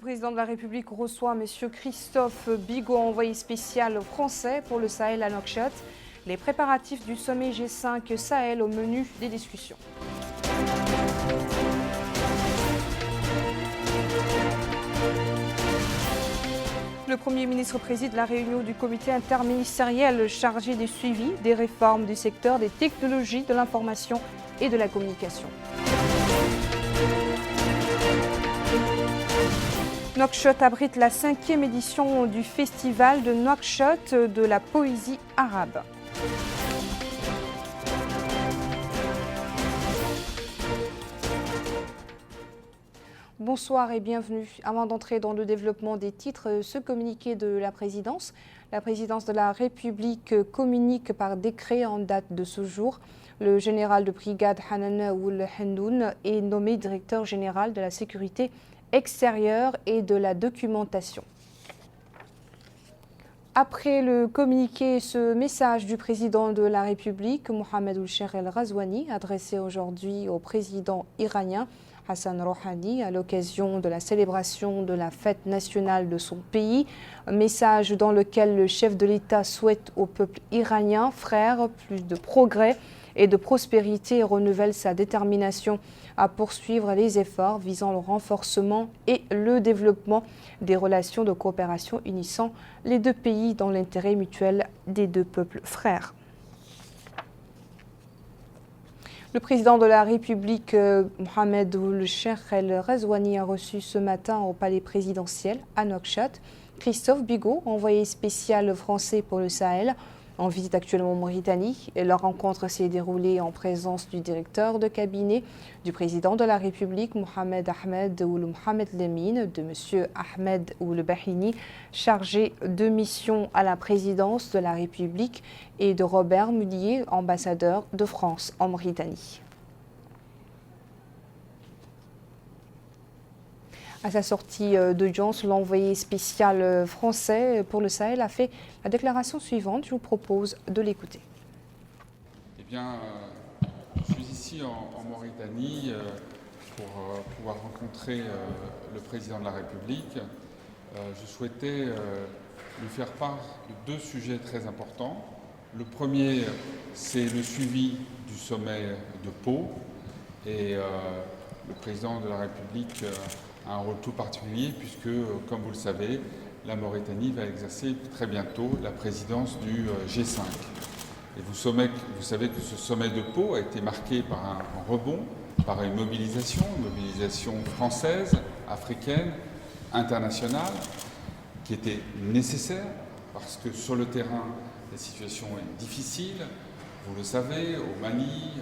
président de la République reçoit M. Christophe Bigot, envoyé spécial français pour le Sahel à Nouakchott. Les préparatifs du sommet G5 Sahel au menu des discussions. Le Premier ministre préside la réunion du comité interministériel chargé du suivi des réformes du secteur des technologies de l'information et de la communication. Nouakchott abrite la 5e édition du festival de Nouakchott de la poésie arabe. Bonsoir et bienvenue. Avant d'entrer dans le développement des titres, ce communiqué de la présidence de la République communique par décret en date de ce jour. Le général de brigade Hanan Ould Hennoun est nommé directeur général de la sécurité extérieure et de la documentation. Après le communiqué, ce message du président de la République, Mohamed Ould El Ghazouani, adressé aujourd'hui au président iranien Hassan Rouhani à l'occasion de la célébration de la fête nationale de son pays. Un message dans lequel le chef de l'État souhaite au peuple iranien, frère, plus de progrès et de prospérité et renouvelle sa détermination à poursuivre les efforts visant le renforcement et le développement des relations de coopération unissant les deux pays dans l'intérêt mutuel des deux peuples frères. Le président de la République, Mohamed Ould El Ghazouani, a reçu ce matin au palais présidentiel à Nouakchott Christophe Bigot, envoyé spécial français pour le Sahel, en visite actuellement en Mauritanie. Et leur rencontre s'est déroulée en présence du directeur de cabinet du président de la République, Mohamed Ahmed Ould Mohamed Lemine, de M. Ahmed Ould Bahini, chargé de mission à la présidence de la République, et de Robert Mullier, ambassadeur de France en Mauritanie. À sa sortie d'audience, l'envoyé spécial français pour le Sahel a fait la déclaration suivante. Je vous propose de l'écouter. Eh bien, je suis ici en Mauritanie pour pouvoir rencontrer le président de la République. Je souhaitais lui faire part de deux sujets très importants. Le premier, c'est le suivi du sommet de Pau. Et le président de la République a un rôle tout particulier puisque, comme vous le savez, la Mauritanie va exercer très bientôt la présidence du G5. Et vous savez que ce sommet de Pau a été marqué par un rebond, par une mobilisation française, africaine, internationale, qui était nécessaire parce que sur le terrain, la situation est difficile. Vous le savez, au Mali,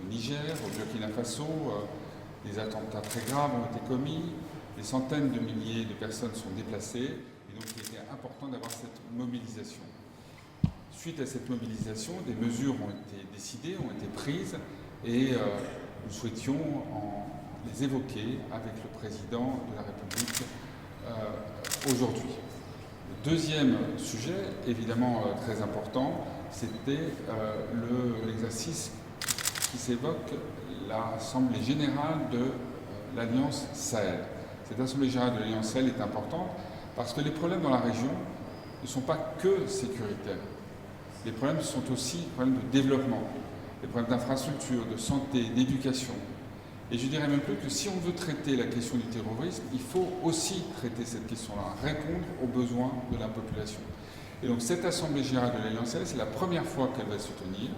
au Niger, au Burkina Faso, des attentats très graves ont été commis, des centaines de milliers de personnes sont déplacées, et donc il était important d'avoir cette mobilisation. Suite à cette mobilisation, des mesures ont été décidées, ont été prises, et nous souhaitions les évoquer avec le président de la République aujourd'hui. Le deuxième sujet, évidemment très important, c'était l'exercice qui s'évoque l'Assemblée générale de l'Alliance Sahel. Cette Assemblée générale de l'Alliance Sahel est importante parce que les problèmes dans la région ne sont pas que sécuritaires. Les problèmes sont aussi des problèmes de développement, des problèmes d'infrastructure, de santé, d'éducation. Et je dirais même plus que si on veut traiter la question du terrorisme, il faut aussi traiter cette question-là, répondre aux besoins de la population. Et donc cette Assemblée générale de l'Alliance Sahel, c'est la première fois qu'elle va se tenir.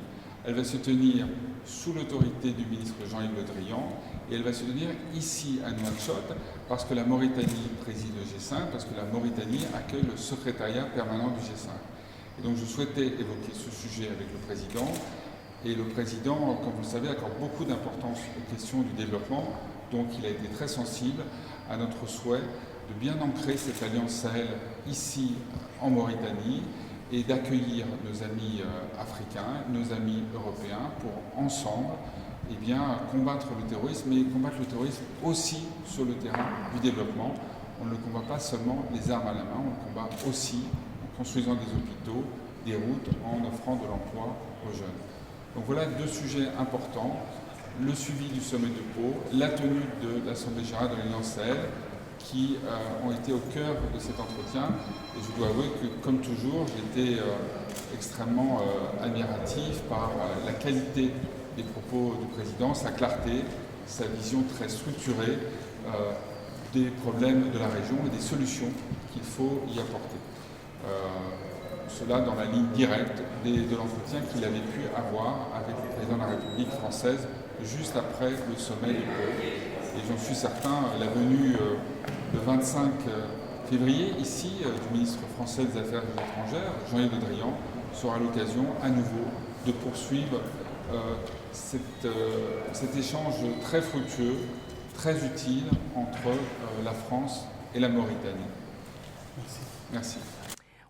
Elle va se tenir sous l'autorité du ministre Jean-Yves Le Drian et elle va se tenir ici à Nouakchott parce que la Mauritanie préside le G5, parce que la Mauritanie accueille le secrétariat permanent du G5. Et donc je souhaitais évoquer ce sujet avec le président. Et le président, comme vous le savez, accorde beaucoup d'importance aux questions du développement. Donc il a été très sensible à notre souhait de bien ancrer cette alliance Sahel ici en Mauritanie et d'accueillir nos amis africains, nos amis européens pour ensemble combattre le terrorisme, mais combattre le terrorisme aussi sur le terrain du développement. On ne le combat pas seulement les armes à la main, on le combat aussi en construisant des hôpitaux, des routes, en offrant de l'emploi aux jeunes. Donc voilà deux sujets importants, le suivi du sommet de Pau, la tenue de l'Assemblée générale de l'Alliance Sahel, qui ont été au cœur de cet entretien. Et je dois avouer que, comme toujours, j'étais extrêmement admiratif par la qualité des propos du président, sa clarté, sa vision très structurée des problèmes de la région et des solutions qu'il faut y apporter. Cela dans la ligne directe de l'entretien qu'il avait pu avoir avec le président de la République française juste après le sommet de Pau. Et j'en suis certain, la venue le 25 février ici du ministre français des Affaires étrangères, Jean-Yves Le Drian, sera l'occasion à nouveau de poursuivre cet échange très fructueux, très utile entre la France et la Mauritanie. Merci. Merci.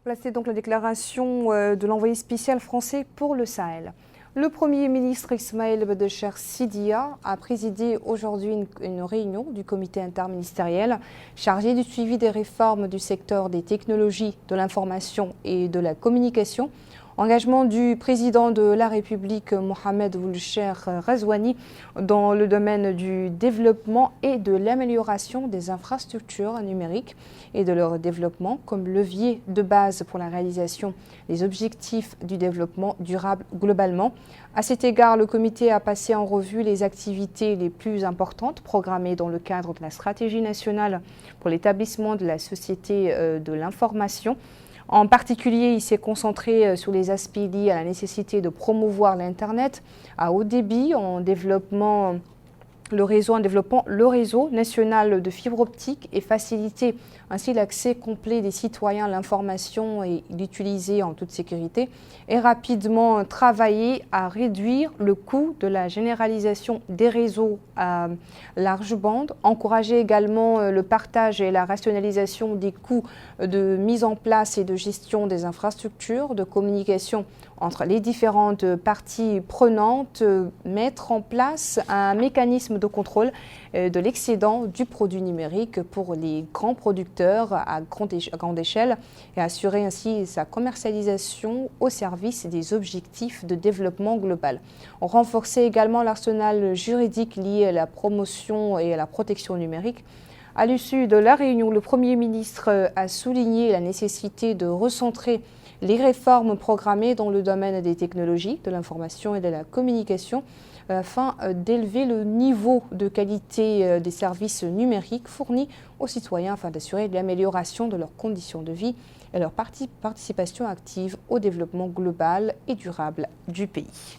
Voilà, c'est donc la déclaration de l'envoyé spécial français pour le Sahel. Le Premier ministre Ismaël Bedecher Sidia a présidé aujourd'hui une réunion du comité interministériel chargé du suivi des réformes du secteur des technologies, de l'information et de la communication. Engagement du président de la République, Mohamed Ould Cheikh Ghazouani, dans le domaine du développement et de l'amélioration des infrastructures numériques et de leur développement comme levier de base pour la réalisation des objectifs du développement durable globalement. À cet égard, le comité a passé en revue les activités les plus importantes programmées dans le cadre de la stratégie nationale pour l'établissement de la société de l'information. En particulier, il s'est concentré sur les aspects liés à la nécessité de promouvoir l'Internet à haut débit en développant le réseau national de fibre optique et faciliter ainsi l'accès complet des citoyens à l'information et l'utiliser en toute sécurité, et rapidement travailler à réduire le coût de la généralisation des réseaux à large bande, encourager également le partage et la rationalisation des coûts de mise en place et de gestion des infrastructures de communication entre les différentes parties prenantes, mettre en place un mécanisme de contrôle de l'excédent du produit numérique pour les grands producteurs à grande échelle et assurer ainsi sa commercialisation au service des objectifs de développement global. On renforçait également l'arsenal juridique lié à la promotion et à la protection numérique. À l'issue de la réunion, le Premier ministre a souligné la nécessité de recentrer les réformes programmées dans le domaine des technologies, de l'information et de la communication afin d'élever le niveau de qualité des services numériques fournis aux citoyens afin d'assurer l'amélioration de leurs conditions de vie et leur participation active au développement global et durable du pays.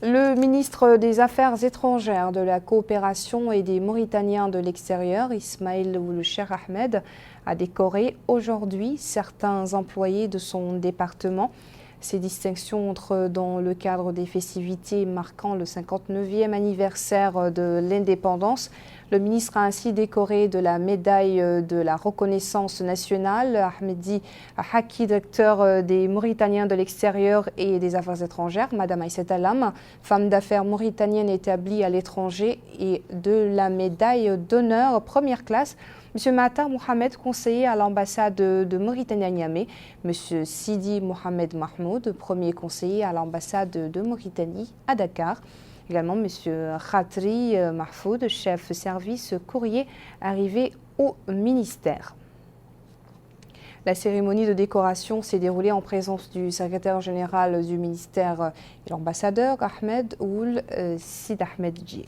Le ministre des Affaires étrangères, de la coopération et des Mauritaniens de l'extérieur, Ismaël Ould Cheikh Ahmed, a décoré aujourd'hui certains employés de son département. Ces distinctions entrent dans le cadre des festivités marquant le 59e anniversaire de l'indépendance. Le ministre a ainsi décoré de la médaille de la reconnaissance nationale Ahmedi Haki, directeur des Mauritaniens de l'extérieur et des Affaires étrangères, Madame Aïssata Lam, femme d'affaires mauritanienne établie à l'étranger, et de la médaille d'honneur première classe M. Matar Mohamed, conseiller à l'ambassade de Mauritanie à Niamey, M. Sidi Mohamed Mahmoud, premier conseiller à l'ambassade de Mauritanie à Dakar. Également M. Khatri Mahfoud, chef service courrier arrivé au ministère. La cérémonie de décoration s'est déroulée en présence du secrétaire général du ministère et l'ambassadeur Ahmed Ould Sid Ahmed Dji.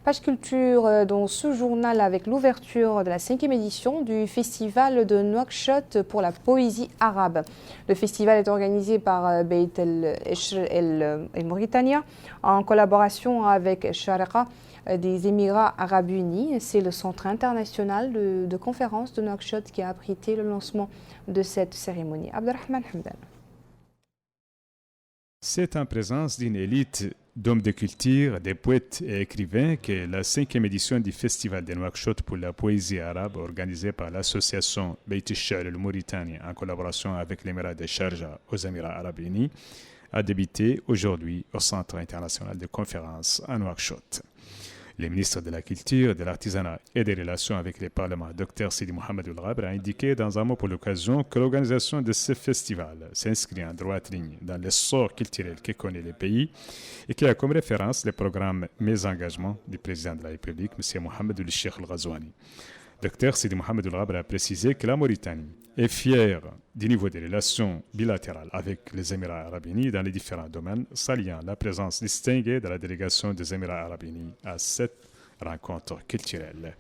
Page culture dans ce journal avec l'ouverture de la 5e édition du festival de Nouakchott pour la poésie arabe. Le festival est organisé par Beit el Mauritania en collaboration avec Sharqa des Émirats arabes unis. C'est le centre international de conférences de Nouakchott qui a abrité le lancement de cette cérémonie. Abdelrahman Hamdan. C'est en présence d'une élite d'hommes de culture, des poètes et écrivains que la 5e édition du Festival de Nouakchott pour la poésie arabe, organisée par l'association Beit el Mauritanie en collaboration avec l'Émirat de Sharjah aux Émirats arabes unis, a débuté aujourd'hui au Centre international de conférences à Nouakchott. Le ministre de la Culture, de l'Artisanat et des Relations avec les Parlements, Dr Sidi Mohamed Oulghabre, a indiqué dans un mot pour l'occasion que l'organisation de ce festival s'inscrit en droite ligne dans l'essor culturel que connaît le pays et qui a comme référence les programmes Mes engagements du président de la République, M. Mohamed Ould Cheikh El Ghazouani. Dr Sidi Mohamed Oulghabre a précisé que la Mauritanie est fière du niveau des relations bilatérales avec les Émirats arabes unis dans les différents domaines, saluant la présence distinguée de la délégation des Émirats arabes unis à cette rencontre culturelle.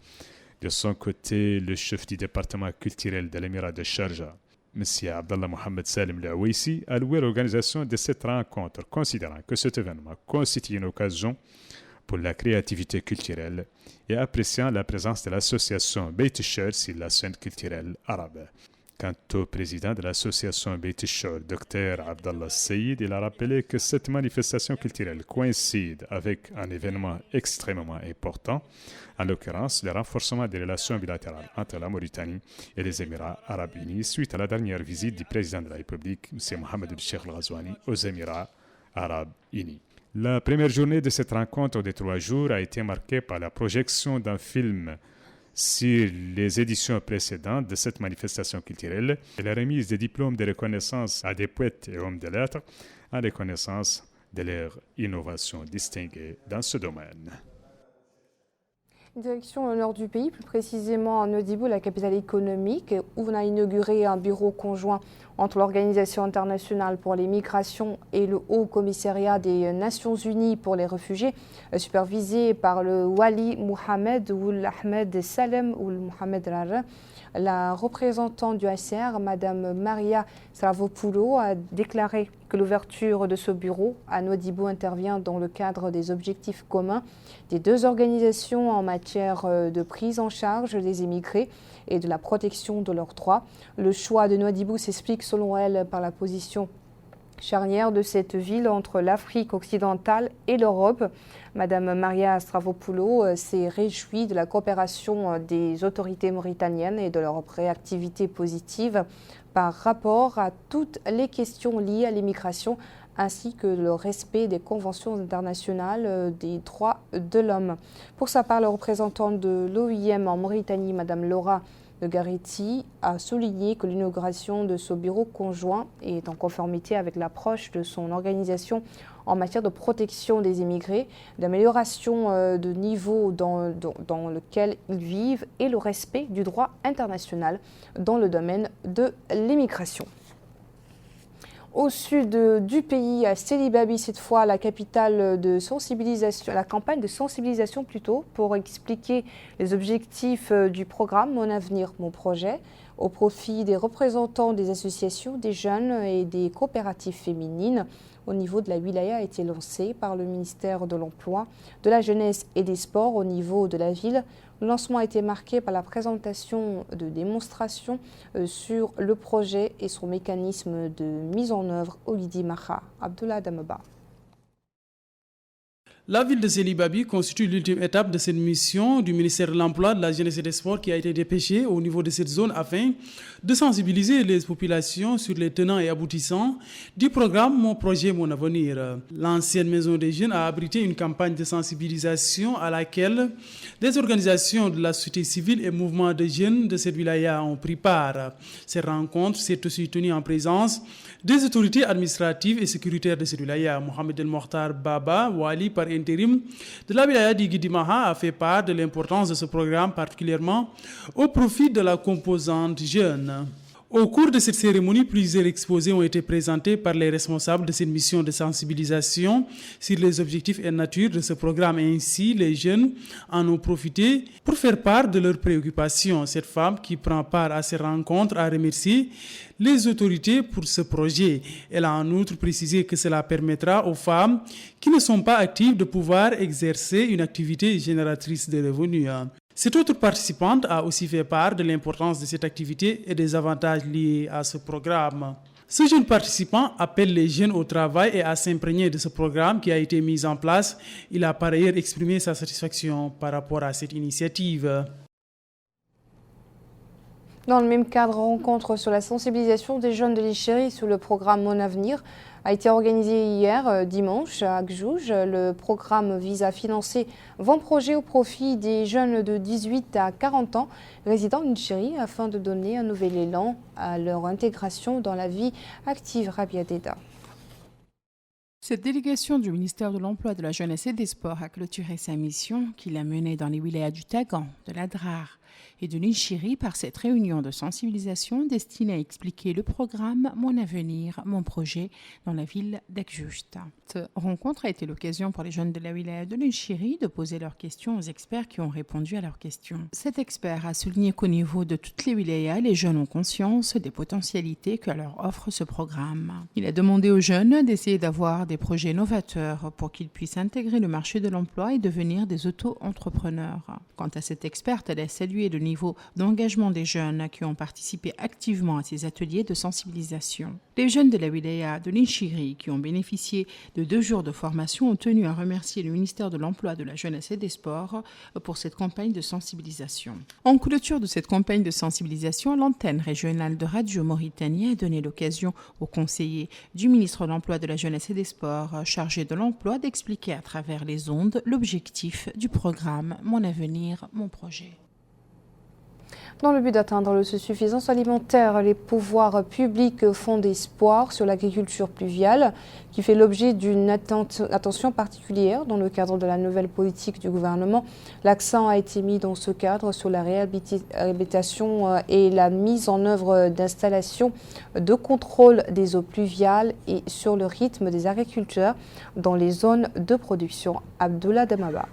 De son côté, le chef du département culturel de l'Émirat de Sharjah, M. Abdallah Mohamed Salim Laouissi, a loué l'organisation de cette rencontre, considérant que cet événement constitue une occasion pour la créativité culturelle et appréciant la présence de l'association Beit Shor sur la scène culturelle arabe. Quant au président de l'association Beit Shor, Dr Abdallah Saïd, il a rappelé que cette manifestation culturelle coïncide avec un événement extrêmement important, en l'occurrence le renforcement des relations bilatérales entre la Mauritanie et les Émirats arabes unis suite à la dernière visite du président de la République, M. Mohamed Ould Cheikh El Ghazouani, aux Émirats arabes unis. La première journée de cette rencontre de 3 jours a été marquée par la projection d'un film sur les éditions précédentes de cette manifestation culturelle et la remise des diplômes de reconnaissance à des poètes et hommes de lettres en reconnaissance de leur innovation distinguée dans ce domaine. Direction au nord du pays, plus précisément à Nouadhibou, la capitale économique, où on a inauguré un bureau conjoint entre l'Organisation internationale pour les migrations et le Haut Commissariat des Nations Unies pour les réfugiés, supervisé par le Wali Mohamed Ould Ahmed Salem Ould Mohamed Rara. La représentante du HCR, Mme Maria Sravopoulou, a déclaré que l'ouverture de ce bureau à Nouadhibou intervient dans le cadre des objectifs communs des 2 organisations en matière de prise en charge des immigrés et de la protection de leurs droits. Le choix de Nouadhibou s'explique selon elle par la position charnière de cette ville entre l'Afrique occidentale et l'Europe. Madame Maria Sravopoulou s'est réjouie de la coopération des autorités mauritaniennes et de leur réactivité positive par rapport à toutes les questions liées à l'immigration ainsi que le respect des conventions internationales des droits de l'homme. Pour sa part, le représentant de l'OIM en Mauritanie, Madame Laura de Garetti, a souligné que l'inauguration de ce bureau conjoint est en conformité avec l'approche de son organisation en matière de protection des immigrés, d'amélioration de niveau dans lequel ils vivent et le respect du droit international dans le domaine de l'immigration. Au sud du pays, à Sélibabi, cette fois, la capitale de sensibilisation, la campagne de sensibilisation plutôt, pour expliquer les objectifs du programme Mon avenir, mon projet, au profit des représentants des associations, des jeunes et des coopératives féminines au niveau de la wilaya a été lancé par le ministère de l'Emploi, de la Jeunesse et des Sports au niveau de la ville. Le lancement a été marqué par la présentation de démonstrations sur le projet et son mécanisme de mise en œuvre au Lidi Maha. Abdullah Damaba. La ville de Sélibabi constitue l'ultime étape de cette mission du ministère de l'Emploi, de la Jeunesse et des Sports qui a été dépêchée au niveau de cette zone afin de sensibiliser les populations sur les tenants et aboutissants du programme Mon projet, mon avenir. L'ancienne maison des jeunes a abrité une campagne de sensibilisation à laquelle des organisations de la société civile et mouvements de jeunes de cette wilaya ont pris part. Cette rencontre s'est aussi tenue en présence des autorités administratives et sécuritaires de cette wilaya. Mohamed El Mokhtar Baba, Wali par intérim de la wilaya d'Igidi Maha, a fait part de l'importance de ce programme, particulièrement au profit de la composante jeune. Au cours de cette cérémonie, plusieurs exposés ont été présentés par les responsables de cette mission de sensibilisation sur les objectifs et nature de ce programme. Ainsi, les jeunes en ont profité pour faire part de leurs préoccupations. Cette femme qui prend part à ces rencontres a remercié les autorités pour ce projet. Elle a en outre précisé que cela permettra aux femmes qui ne sont pas actives de pouvoir exercer une activité génératrice de revenus. Cette autre participante a aussi fait part de l'importance de cette activité et des avantages liés à ce programme. Ce jeune participant appelle les jeunes au travail et à s'imprégner de ce programme qui a été mis en place. Il a par ailleurs exprimé sa satisfaction par rapport à cette initiative. Dans le même cadre, rencontre sur la sensibilisation des jeunes de l'Ichiri sur le programme Mon Avenir a été organisée hier dimanche à Gjouj. Le programme vise à financer 20 projets au profit des jeunes de 18 à 40 ans résidant en Algérie afin de donner un nouvel élan à leur intégration dans la vie active. Rabia Deda. Cette délégation du ministère de l'Emploi, de la Jeunesse et des Sports a clôturé sa mission qu'il a menée dans les wilayas du Tagan, de l'Adrar et de l'Inchiri par cette réunion de sensibilisation destinée à expliquer le programme Mon Avenir, Mon Projet dans la ville d'Akjouj. Cette rencontre a été l'occasion pour les jeunes de la wilaya de l'Inchiri de poser leurs questions aux experts qui ont répondu à leurs questions. Cet expert a souligné qu'au niveau de toutes les wilayas, les jeunes ont conscience des potentialités que leur offre ce programme. Il a demandé aux jeunes d'essayer d'avoir des projets novateurs pour qu'ils puissent intégrer le marché de l'emploi et devenir des auto-entrepreneurs. Quant à cette experte, elle a salué le niveau d'engagement des jeunes qui ont participé activement à ces ateliers de sensibilisation. Les jeunes de la wilaya de l'Inchiri qui ont bénéficié de 2 jours de formation ont tenu à remercier le ministère de l'Emploi, de la Jeunesse et des Sports pour cette campagne de sensibilisation. En clôture de cette campagne de sensibilisation, l'antenne régionale de Radio Mauritanie a donné l'occasion aux conseillers du ministre de l'Emploi, de la Jeunesse et des Sports chargé de l'emploi d'expliquer à travers les ondes l'objectif du programme Mon Avenir, Mon Projet. Dans le but d'atteindre l'autosuffisance alimentaire, les pouvoirs publics font des espoirs sur l'agriculture pluviale qui fait l'objet d'une attention particulière dans le cadre de la nouvelle politique du gouvernement. L'accent a été mis dans ce cadre sur la réhabilitation et la mise en œuvre d'installations de contrôle des eaux pluviales et sur le rythme des agriculteurs dans les zones de production. Abdullah Damaba.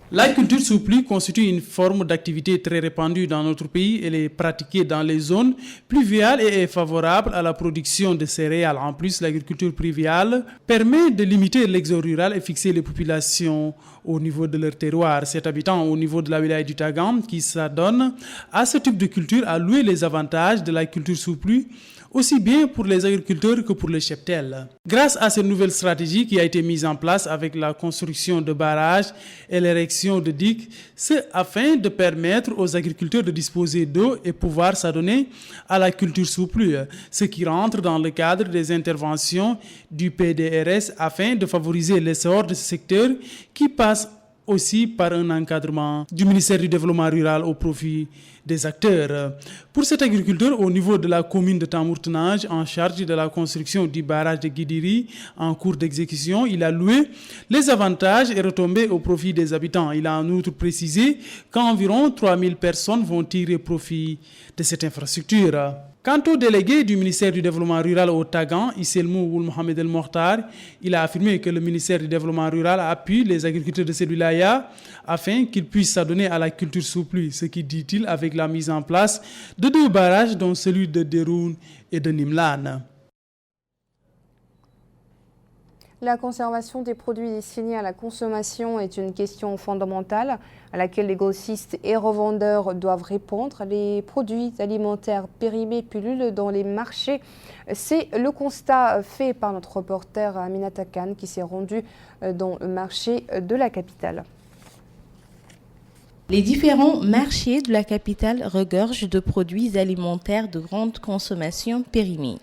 La culture sous pluie constitue une forme d'activité très répandue dans notre pays. Elle est pratiquée dans les zones pluviales et est favorable à la production de céréales. En plus, l'agriculture pluviale permet de limiter l'exode rural et fixer les populations au niveau de leur terroir. Cet habitant au niveau de la wilaya du Tagan qui s'adonne à ce type de culture a loué les avantages de la culture sous pluie, aussi bien pour les agriculteurs que pour les cheptels. Grâce à cette nouvelle stratégie qui a été mise en place avec la construction de barrages et l'érection de digues, c'est afin de permettre aux agriculteurs de disposer d'eau et pouvoir s'adonner à la culture sous pluie, ce qui rentre dans le cadre des interventions du PDRS afin de favoriser l'essor de ce secteur qui passe aussi par un encadrement du ministère du Développement rural au profit des acteurs. Pour cet agriculteur, au niveau de la commune de Tamourtenage, en charge de la construction du barrage de Guidiri en cours d'exécution, il a loué les avantages et retombées au profit des habitants. Il a en outre précisé qu'environ 3000 personnes vont tirer profit de cette infrastructure. Quant au délégué du ministère du Développement rural au Tagan, Isselmou Oul Mohamed El Mokhtar, il a affirmé que le ministère du Développement rural appuie les agriculteurs de cette wilaya afin qu'ils puissent s'adonner à la culture sous pluie, ce qui dit-il avec la mise en place de 2 barrages, dont celui de Deroun et de Nimlan. La conservation des produits destinés à la consommation est une question fondamentale à laquelle les grossistes et revendeurs doivent répondre. Les produits alimentaires périmés pullulent dans les marchés. C'est le constat fait par notre reporter Aminata Khan qui s'est rendu dans le marché de la capitale. Les différents marchés de la capitale regorgent de produits alimentaires de grande consommation périmés.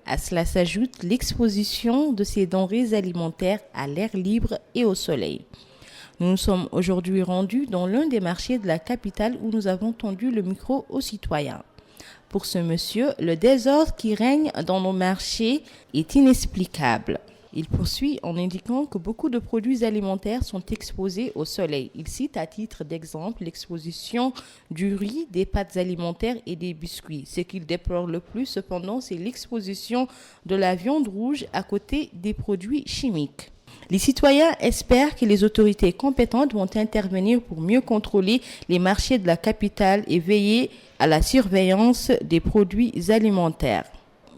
À cela s'ajoute l'exposition de ces denrées alimentaires à l'air libre et au soleil. Nous nous sommes aujourd'hui rendus dans l'un des marchés de la capitale où nous avons tendu le micro aux citoyens. Pour ce monsieur, le désordre qui règne dans nos marchés est inexplicable. Il poursuit en indiquant que beaucoup de produits alimentaires sont exposés au soleil. Il cite à titre d'exemple l'exposition du riz, des pâtes alimentaires et des biscuits. Ce qu'il déplore le plus cependant, c'est l'exposition de la viande rouge à côté des produits chimiques. Les citoyens espèrent que les autorités compétentes vont intervenir pour mieux contrôler les marchés de la capitale et veiller à la surveillance des produits alimentaires.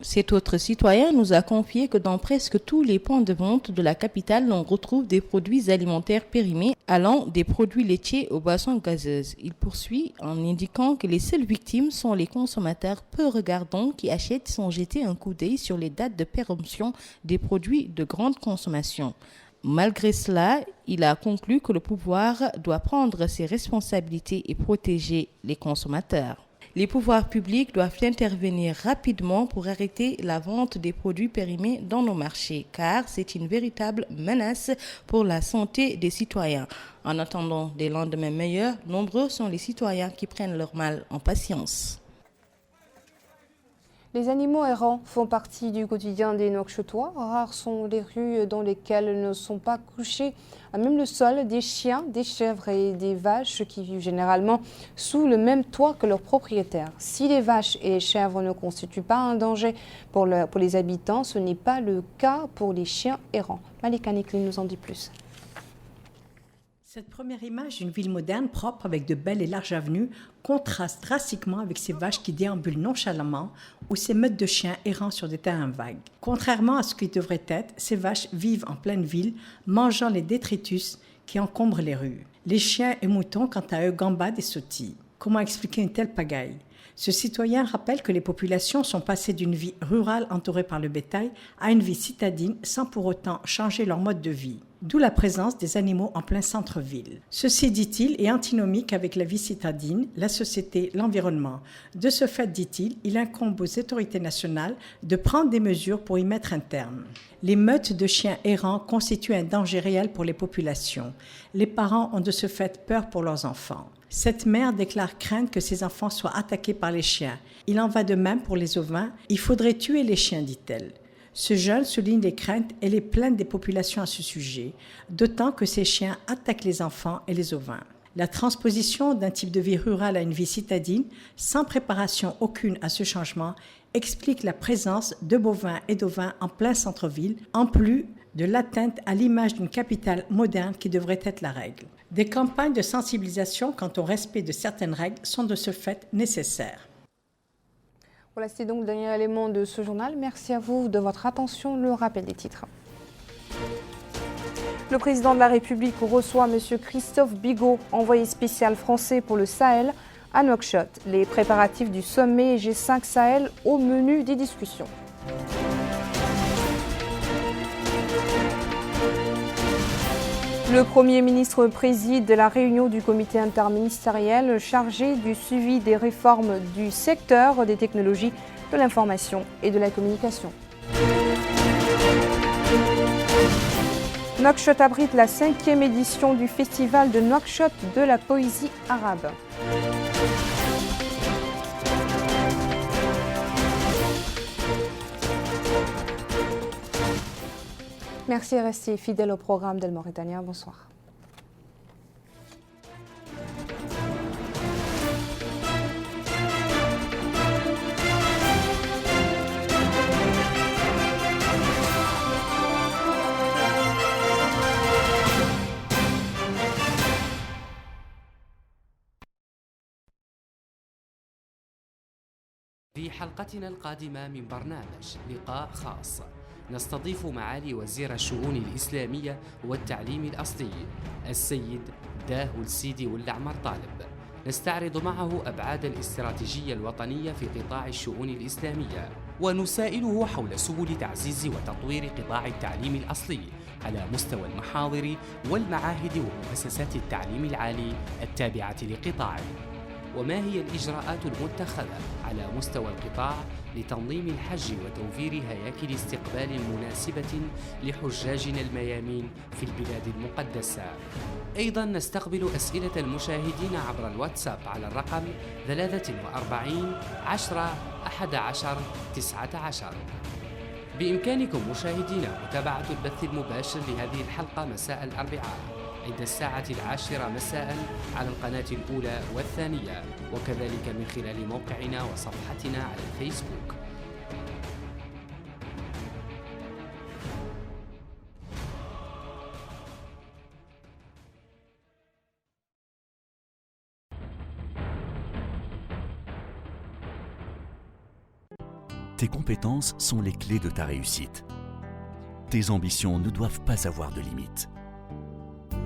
Cet autre citoyen nous a confié que dans presque tous les points de vente de la capitale, on retrouve des produits alimentaires périmés allant des produits laitiers aux boissons gazeuses. Il poursuit en indiquant que les seules victimes sont les consommateurs peu regardants qui achètent sans jeter un coup d'œil sur les dates de péremption des produits de grande consommation. Malgré cela, il a conclu que le pouvoir doit prendre ses responsabilités et protéger les consommateurs. Les pouvoirs publics doivent intervenir rapidement pour arrêter la vente des produits périmés dans nos marchés, car c'est une véritable menace pour la santé des citoyens. En attendant des lendemains meilleurs, nombreux sont les citoyens qui prennent leur mal en patience. Les animaux errants font partie du quotidien des Nouakchotois. Rares sont les rues dans lesquelles ne sont pas couchés, à même le sol, des chiens, des chèvres et des vaches qui vivent généralement sous le même toit que leurs propriétaires. Si les vaches et les chèvres ne constituent pas un danger pour les habitants, ce n'est pas le cas pour les chiens errants. Malika Nikli nous en dit plus. Cette première image d'une ville moderne, propre, avec de belles et larges avenues, contraste drastiquement avec ces vaches qui déambulent nonchalamment ou ces meutes de chiens errant sur des terrains vagues. Contrairement à ce qui devrait être, ces vaches vivent en pleine ville, mangeant les détritus qui encombrent les rues. Les chiens et moutons, quant à eux, gambadent et sautillent. Comment expliquer une telle pagaille ? Ce citoyen rappelle que les populations sont passées d'une vie rurale entourée par le bétail à une vie citadine sans pour autant changer leur mode de vie. D'où la présence des animaux en plein centre-ville. Ceci, dit-il, est antinomique avec la vie citadine, la société, l'environnement. De ce fait, dit-il, il incombe aux autorités nationales de prendre des mesures pour y mettre un terme. Les meutes de chiens errants constituent un danger réel pour les populations. Les parents ont de ce fait peur pour leurs enfants. Cette mère déclare craindre que ses enfants soient attaqués par les chiens. Il en va de même pour les ovins. Il faudrait tuer les chiens, dit-elle. Ce jeune souligne les craintes et les plaintes des populations à ce sujet, d'autant que ces chiens attaquent les enfants et les ovins. La transposition d'un type de vie rurale à une vie citadine, sans préparation aucune à ce changement, explique la présence de bovins et d'ovins en plein centre-ville, en plus de l'atteinte à l'image d'une capitale moderne qui devrait être la règle. Des campagnes de sensibilisation quant au respect de certaines règles sont de ce fait nécessaires. Voilà, c'était donc le dernier élément de ce journal. Merci à vous de votre attention. Le rappel des titres. Le président de la République reçoit M. Christophe Bigot, envoyé spécial français pour le Sahel, à Nouakchott. Les préparatifs du sommet G5 Sahel au menu des discussions. Le Premier ministre préside la réunion du comité interministériel chargé du suivi des réformes du secteur des technologies de l'information et de la communication. Nouakchott abrite la 5e édition du festival de Nouakchott de la poésie arabe. Merci et restez fidèles au programme d'El Mauritania. Bonsoir. في حلقتنا القادمة من برنامج لقاء خاص نستضيف معالي وزير الشؤون الإسلامية والتعليم الأصلي السيد داهو السيدي والعمر طالب. نستعرض معه أبعاد الاستراتيجية الوطنية في قطاع الشؤون الإسلامية ونسائله حول سبل تعزيز وتطوير قطاع التعليم الأصلي على مستوى المحاضر والمعاهد ومؤسسات التعليم العالي التابعة لقطاعه. وما هي الإجراءات المتخذة على مستوى القطاع لتنظيم الحج وتوفير هياكل استقبال مناسبة لحجاجنا الميامين في البلاد المقدسة. أيضا نستقبل أسئلة المشاهدين عبر الواتساب على الرقم 43 10 11 19. بإمكانكم مشاهدينا متابعة البث المباشر لهذه الحلقة مساء الأربعاء عند الساعة 10 مساء على القناة الأولى والثانية وكذلك من خلال موقعنا وصفحتنا على الفيسبوك. Tes compétences sont les clés de ta réussite. Tes ambitions ne doivent pas avoir de limites.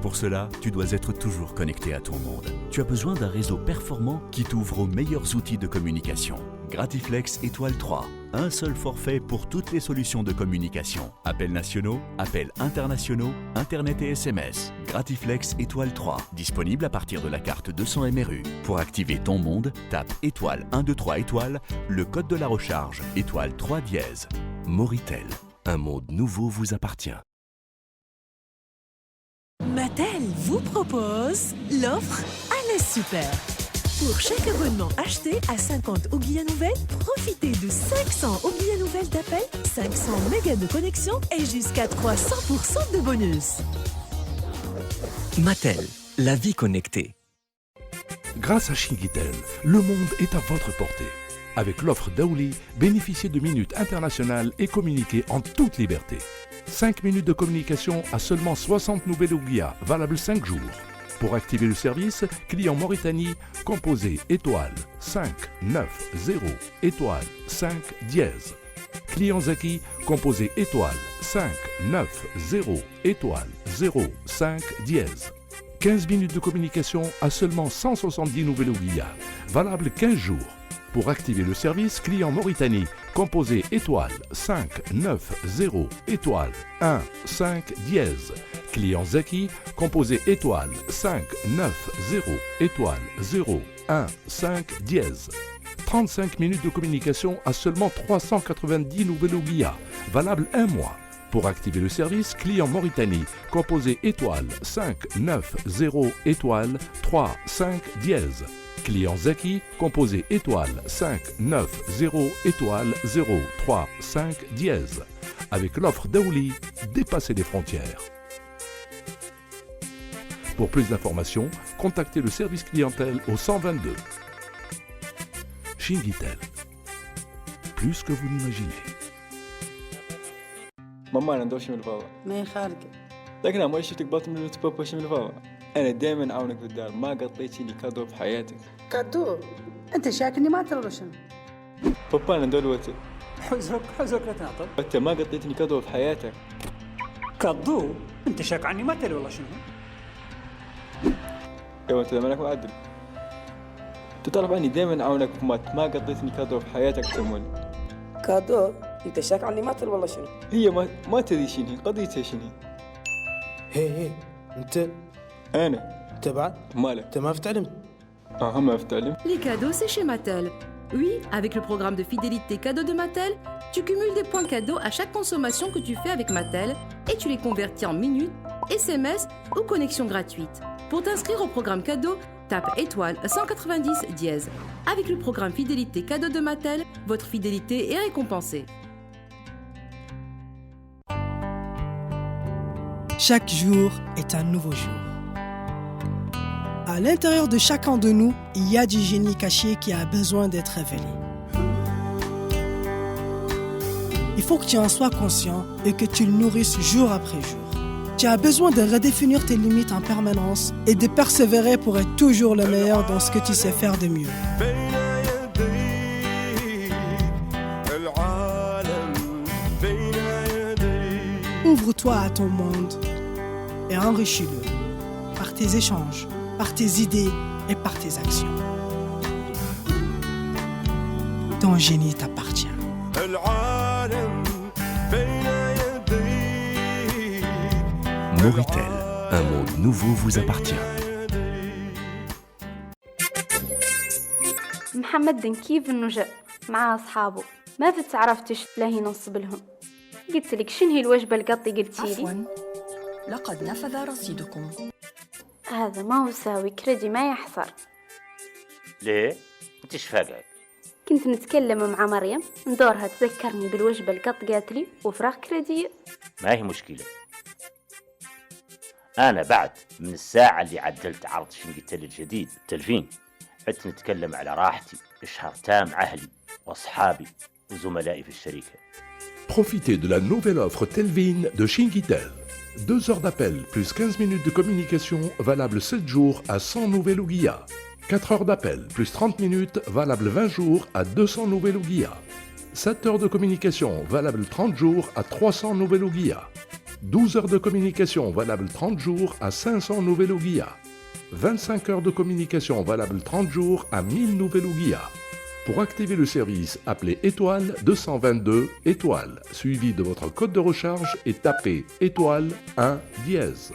Pour cela, tu dois être toujours connecté à ton monde. Tu as besoin d'un réseau performant qui t'ouvre aux meilleurs outils de communication. Gratiflex étoile 3. Un seul forfait pour toutes les solutions de communication. Appels nationaux, appels internationaux, Internet et SMS. Gratiflex étoile 3. Disponible à partir de la carte 200 MRU. Pour activer ton monde, tape étoile 123 étoile, le code de la recharge étoile 3 dièse. Moritel. Un monde nouveau vous appartient. Mattel vous propose l'offre à la super. Pour chaque abonnement acheté à 50 Oglia Nouvelle, profitez de 500 Oglia Nouvelle d'appel, 500 mégas de connexion et jusqu'à 300% de bonus. Mattel, la vie connectée. Grâce à Shingitel, le monde est à votre portée. Avec l'offre Daouli, bénéficiez de minutes internationales et communiquez en toute liberté. 5 minutes de communication à seulement 60 nouvelles Oglia, valable 5 jours. Pour activer le service, client Mauritanie, composez étoile 5 9 0 étoile 5 dièse. Client Zaki, composez étoile 5 9 0 étoile 0 5 dièse. 15 minutes de communication à seulement 170 nouvelles Oglia, valable 15 jours. Pour activer le service, client Mauritanie, composez étoile 5 9 0 étoile 1 5 dièse. Client Zaki, composez étoile 5 9 0 étoile 0 1 5 dièse. 35 minutes de communication à seulement 390 nouvelles Oglia, valable 1 mois. Pour activer le service, client Mauritanie, composez étoile 5 9 0 étoile 3 5 dièse. Client Zaki, composez étoile 5 9 0 étoile 0 3 5 dièse. Avec l'offre Daouli, dépassez les frontières. Pour plus d'informations, contactez le service clientèle au 122. Shingitel. Plus que vous n'imaginez. ماما انا ندوش من الفاضة ما يخالك لكن انا ما شفتك باطل من تبابوش من الفاضة. انا دائما اعاونك في الدار، ما قطيتي لي كادو في حياتك. كادو انت شاكني ما ترى شنو بابا انا دولوتي حزرك لا تنعطل. انت ما قطيتني كادو في حياتك. كادو انت شاك عني ما ترى ولا شنو. ايوه انت مالك معدل. تطلب عني دائما اعاونك في ما قطيتني كادو في حياتك تسموني. كادو انت شاك عني ما ترى ولا شنو. هي ما تدري شنو قضيتها شنو. هي انت انا تبع مالك انت ما فتعلمت. ما فتعلم. Les cadeaux, c'est chez Mattel. Oui, avec le programme de fidélité cadeau de Mattel, tu cumules des points cadeaux à chaque consommation que tu fais avec Mattel et tu les convertis en minutes, SMS ou connexion gratuite. Pour t'inscrire au programme cadeau, tape étoile 190 dièse. Avec le programme fidélité cadeau de Mattel, votre fidélité est récompensée. Chaque jour est un nouveau jour. À l'intérieur de chacun de nous, il y a du génie caché qui a besoin d'être révélé. Il faut que tu en sois conscient et que tu le nourrisses jour après jour. Tu as besoin de redéfinir tes limites en permanence et de persévérer pour être toujours le meilleur dans ce que tu sais faire de mieux. Ouvre-toi à ton monde et enrichis-le par tes échanges, par tes idées et par tes actions. Ton génie t'appartient. Moritel, un monde nouveau vous appartient. محمد كيف انه جاء مع اصحابه ما عرفتش تلاهي نصب لهم. قلت لك شنو هي الوجبه القطي قلتي لي؟ عفوا لقد نفذ رصيدكم. هذا ما هو ساوي كريدي ما يحصر. ليه؟ انت ايش فاقعك؟ كنت نتكلم مع مريم ندورها تذكرني بالوجبه القط قالت لي وفراغ كريدي. ما هي مشكله. انا بعد من الساعه اللي عدلت عرض شنقتل الجديد التلفين عدت نتكلم على راحتي بشهر تام أهلي وأصحابي وزملائي في الشركة. Profitez de la nouvelle offre Telvin de Shingitel. 2 heures d'appel plus 15 minutes de communication valable 7 jours à 100 nouvelles Ouguiya. 4 heures d'appel plus 30 minutes valable 20 jours à 200 nouvelles Ouguiya. 7 heures de communication valable 30 jours à 300 nouvelles Ouguiya. 12 heures de communication valable 30 jours à 500 nouvelles Ouguiya. 25 heures de communication valable 30 jours à 1000 nouvelles Ouguiya. Pour activer le service, appelez étoile 222 étoile, suivi de votre code de recharge et tapez étoile 1 dièse.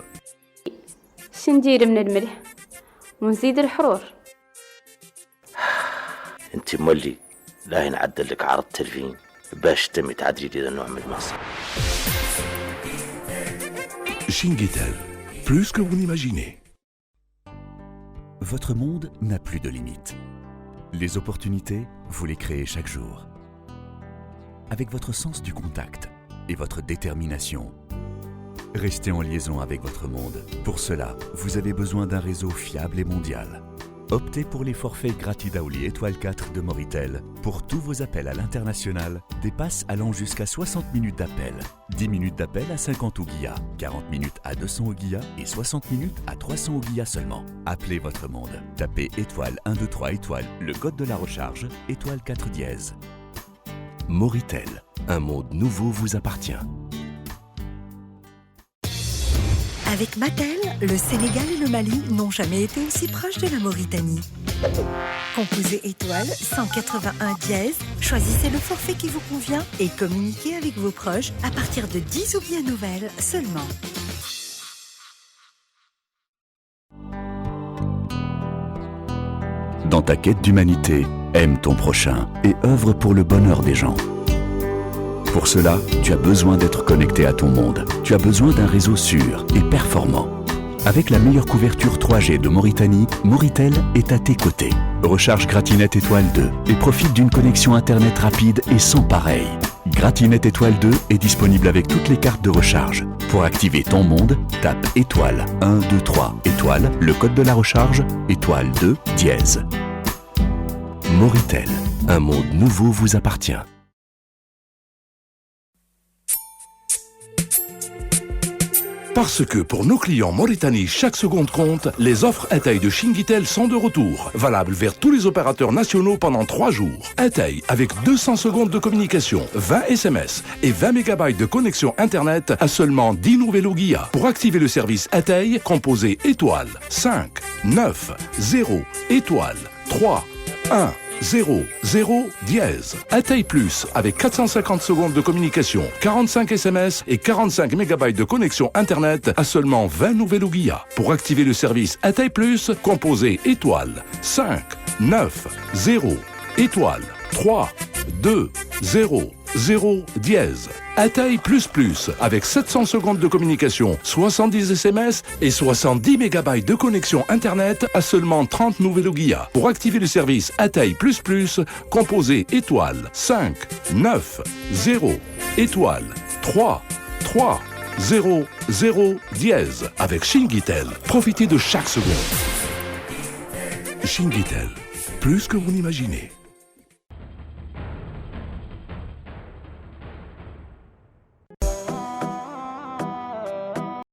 شندير من الملح ونزيد الحرور. انت مولي لا نعدل لك عرض تلفين باش تمي تعدلي لي نوع من المصر. Shingitel, plus que vous n'imaginez. Votre monde n'a plus de limites. Les opportunités, vous les créez chaque jour. Avec votre sens du contact et votre détermination, restez en liaison avec votre monde. Pour cela, vous avez besoin d'un réseau fiable et mondial. Optez pour les forfaits Gratidaouli étoile 4 de Moritel pour tous vos appels à l'international, des passes allant jusqu'à 60 minutes d'appel, 10 minutes d'appel à 50 ouguiyas, 40 minutes à 200 ouguiyas et 60 minutes à 300 ouguiyas seulement. Appelez votre monde. Tapez étoile 123 étoile, le code de la recharge, étoile 4 dièse. Moritel, un monde nouveau vous appartient. Avec Mattel, le Sénégal et le Mali n'ont jamais été aussi proches de la Mauritanie. Composez étoile 181 dièse, choisissez le forfait qui vous convient et communiquez avec vos proches à partir de 10 ouguiyas nouvelles seulement. Dans ta quête d'humanité, aime ton prochain et œuvre pour le bonheur des gens. Pour cela, tu as besoin d'être connecté à ton monde. Tu as besoin d'un réseau sûr et performant. Avec la meilleure couverture 3G de Mauritanie, Moritel est à tes côtés. Recharge Gratinet étoile 2 et profite d'une connexion Internet rapide et sans pareil. Gratinet étoile 2 est disponible avec toutes les cartes de recharge. Pour activer ton monde, tape étoile 123 étoile, le code de la recharge, étoile 2 dièse. Moritel, un monde nouveau vous appartient. Parce que pour nos clients Mauritanie, chaque seconde compte, les offres Atay de Shingitel sont de retour. Valables vers tous les opérateurs nationaux pendant 3 jours. Atay avec 200 secondes de communication, 20 SMS et 20 MB de connexion Internet à seulement 10 nouvelles ouguiyas. Pour activer le service Atay, composez étoile 5 9 0 étoile 3 1 0 0 dièse. Atay Plus avec 450 secondes de communication, 45 SMS et 45 MB de connexion Internet à seulement 20 nouvelles ouguiyas. Pour activer le service Atay Plus, composez étoile 5 9 0 étoile 3 2 0 0 dièse. Atay Plus Plus avec 700 secondes de communication, 70 SMS et 70 MB de connexion Internet à seulement 30 nouvelles ouguiyas. Pour activer le service Atay Plus Plus, composez étoile 5 9 0 étoile 3 3 0 0 dièse. Avec Shingitel, profitez de chaque seconde. Shingitel, plus que vous n'imaginez.